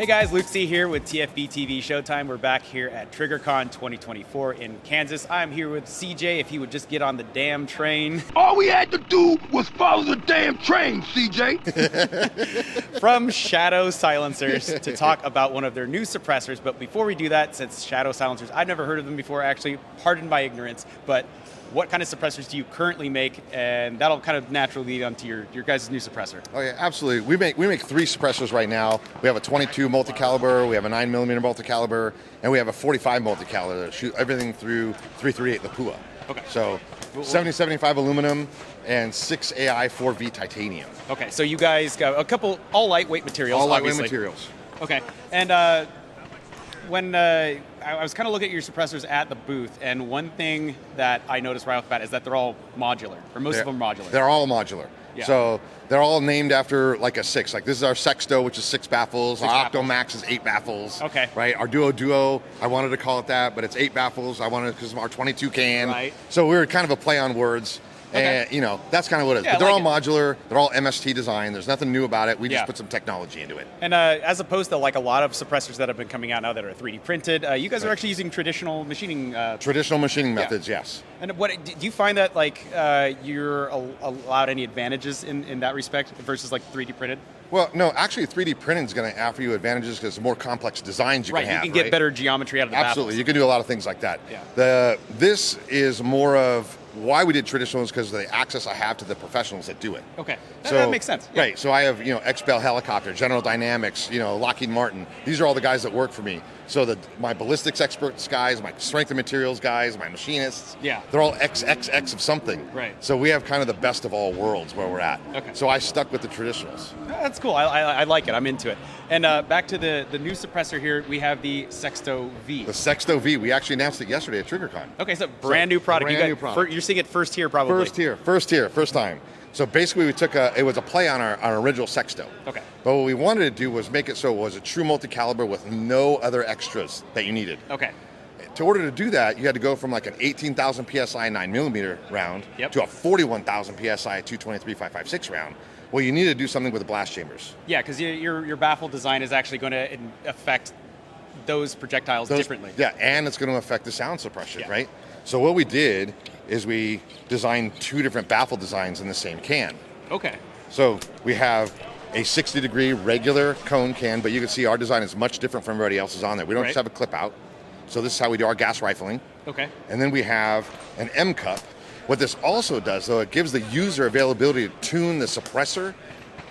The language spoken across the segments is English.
Hey guys, Luke C here with TFBTV Showtime. We're back here at TriggrCon 2024 in Kansas. I'm here with CJ, if he would just get on the damn train. All we had to do was follow the damn train, CJ. From Shadow Silencers to talk about one of their new suppressors. But before we do that, since Shadow Silencers, I've never heard of them before actually, pardon my ignorance, but what kind of suppressors do you currently make? And that'll kind of naturally lead onto your guys' new suppressor. Oh yeah, absolutely. We make three suppressors right now. We have a 22 multi-caliber, we have a 9mm multi-caliber, and we have a 45 multi-caliber that shoot everything through 338 Lapua. Okay. So 7075 aluminum and 6 AI 4V titanium. Okay, so you guys got a couple all lightweight materials. All lightweight materials. Okay, and when I was kind of looking at your suppressors at the booth, and one thing that I noticed right off the bat is that they're all modular, or most of them are modular. They're all modular. Yeah. So they're all named after like a 6. Like this is our Sexto, which is 6 baffles. Our Octomax is 8 baffles. Okay. Right. Our Duo, I wanted to call it that, but it's 8 baffles. I wanted because of our 22 can. Right. So we were kind of a play on words. Okay. And, you know, that's kind of what it is. Yeah, but they're like all modular. They're all MST design. There's nothing new about it. We just Yeah. put some technology into it. And as opposed to like a lot of suppressors that have been coming out now that are 3D printed, you guys are actually using traditional machining. Traditional machining methods, yes. And what do you find that like you're allowed any advantages in that respect versus like 3D printed? Well, no, actually 3D printing is going to offer you advantages because the more complex designs you can have. Right, you can get better geometry out of the Absolutely, baffles. you can do a lot of things like that. Yeah. This is more of why we did traditional is because of the access I have to the professionals that do it. Okay, that makes sense. Yeah. Right, so I have, XBEL Helicopter, General Dynamics, Lockheed Martin. These are all the guys that work for me. So my ballistics experts guys, my strength of materials guys, my machinists, they're all XXX of something. Right. So we have kind of the best of all worlds where we're at. Okay. So I stuck with the traditionals. That's cool. I like it. I'm into it. And back to the new suppressor here, we have the Sexto V. The Sexto V. We actually announced it yesterday at TriggrCon. Okay, so brand new product. Brand new product. You're seeing it first here, probably. First time. So basically, it was a play on our original Sexto. Okay. But what we wanted to do was make it so it was a true multi-caliber with no other extras that you needed. Okay. In order to do that, you had to go from like an 18,000 PSI 9mm round to a 41,000 PSI 223.556 round. Well, you need to do something with the blast chambers. Yeah, because your baffle design is actually going to affect those projectiles differently. Yeah, and it's going to affect the sound suppression, right? So what we did is we designed 2 different baffle designs in the same can. Okay. So we have a 60-degree regular cone can, but you can see our design is much different from everybody else's on there. We don't just have a clip out. So this is how we do our gas rifling. Okay. And then we have an M cup. What this also does, though, it gives the user availability to tune the suppressor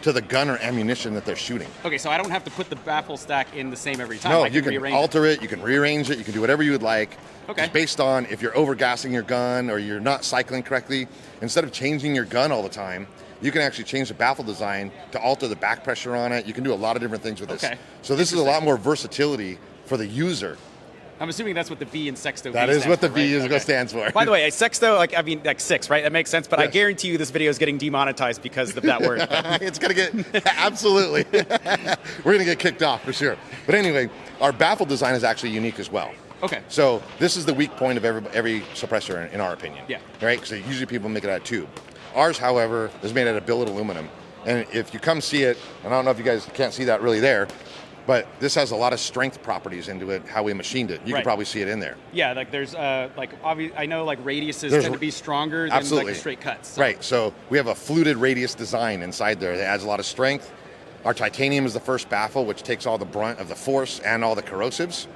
to the gun or ammunition that they're shooting. Okay, so I don't have to put the baffle stack in the same every time. No, you can alter it, you can rearrange it, you can do whatever you would like. Okay. It's based on if you're overgassing your gun or you're not cycling correctly. Instead of changing your gun all the time, you can actually change the baffle design to alter the back pressure on it. You can do a lot of different things with this. Okay. So this is a lot more versatility for the user. I'm assuming that's what the V in Sexto That V is what the for, V right? stands for. By the way, a Sexto, like 6, right? That makes sense, but I guarantee you this video is getting demonetized because of that word. It's going to get, absolutely. We're going to get kicked off for sure. But anyway, our baffle design is actually unique as well. Okay. So this is the weak point of every suppressor, in our opinion. Yeah. Right? Because usually people make it out of tube. Ours, however, is made out of billet aluminum. And if you come see it, and I don't know if you guys can't see that really there, but this has a lot of strength properties into it, how we machined it. You can probably see it in there. Yeah, like there's I know like radiuses tend to be stronger than like the straight cuts. So. Right, so we have a fluted radius design inside there that adds a lot of strength. Our titanium is the first baffle, which takes all the brunt of the force and all the corrosives.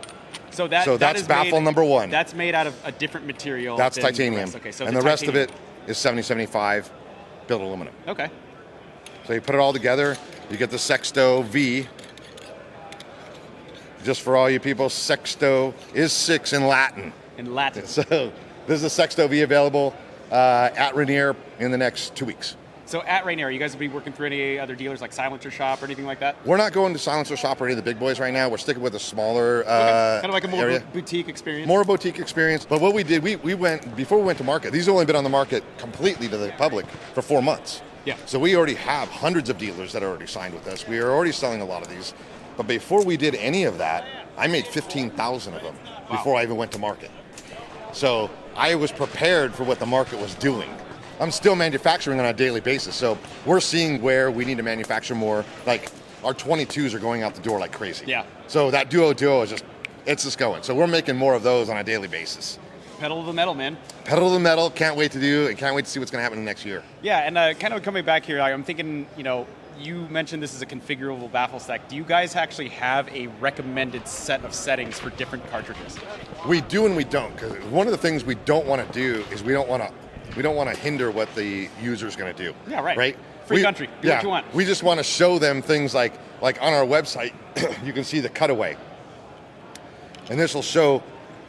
So that's baffle number 1. That's made out of a different material. That's titanium. Okay, so and the rest of it is 7075 billet aluminum. Okay. So you put it all together, you get the Sexto V. Just for all you people, Sexto is 6 in Latin. In Latin. So this is a Sexto V available at Rainier in the next 2 weeks. So at Rainier, you guys will be working through any other dealers like Silencer Shop or anything like that? We're not going to Silencer Shop or any of the big boys right now. We're sticking with a smaller kind of like a more area. boutique experience. More boutique experience. But what we did, we went, before we went to market, these have only been on the market completely to the public for 4 months. Yeah. So we already have hundreds of dealers that are already signed with us. We are already selling a lot of these. But before we did any of that, I made 15,000 of them before I even went to market. So I was prepared for what the market was doing. I'm still manufacturing on a daily basis. So we're seeing where we need to manufacture more. Like our 22s are going out the door like crazy. Yeah. So that duo is just going. So we're making more of those on a daily basis. Pedal to the metal, man. Pedal to the metal. Can't wait to do, and can't wait to see what's going to happen next year. Yeah, and kind of coming back here, I'm thinking, you mentioned this is a configurable baffle stack. Do you guys actually have a recommended set of settings for different cartridges? We do and we don't, because one of the things we don't want to do is we don't want to hinder what the user's going to do. Yeah, right. Right. Free country. Do what you want. We just want to show them things like on our website, you can see the cutaway, and this will show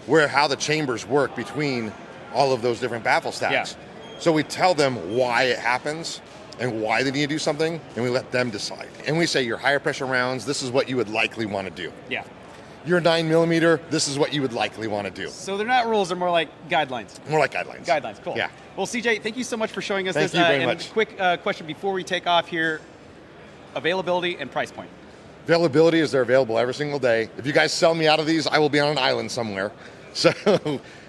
how the chambers work between all of those different baffle stacks. Yeah. So we tell them why it happens and why they need to do something, and we let them decide. And we say your higher pressure rounds, this is what you would likely want to do. Yeah. Your 9mm, this is what you would likely want to do. So they're not rules, they're more like guidelines. More like guidelines. Guidelines, cool. Yeah. Well, CJ, thank you so much for showing us Thank this. you very and much. Quick question before we take off here: availability and price point. Availability is they're available every single day. If you guys sell me out of these, I will be on an island somewhere. So,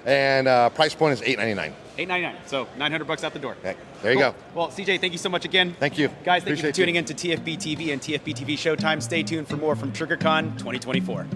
and price point is $8.99. $8.99, so $900 out the door. Okay, there you Cool. go. Well, CJ, thank you so much again. Thank you. Guys, thank you for Appreciate tuning in to TFBTV and TFBTV Showtime. Stay tuned for more from TriggrCon 2024.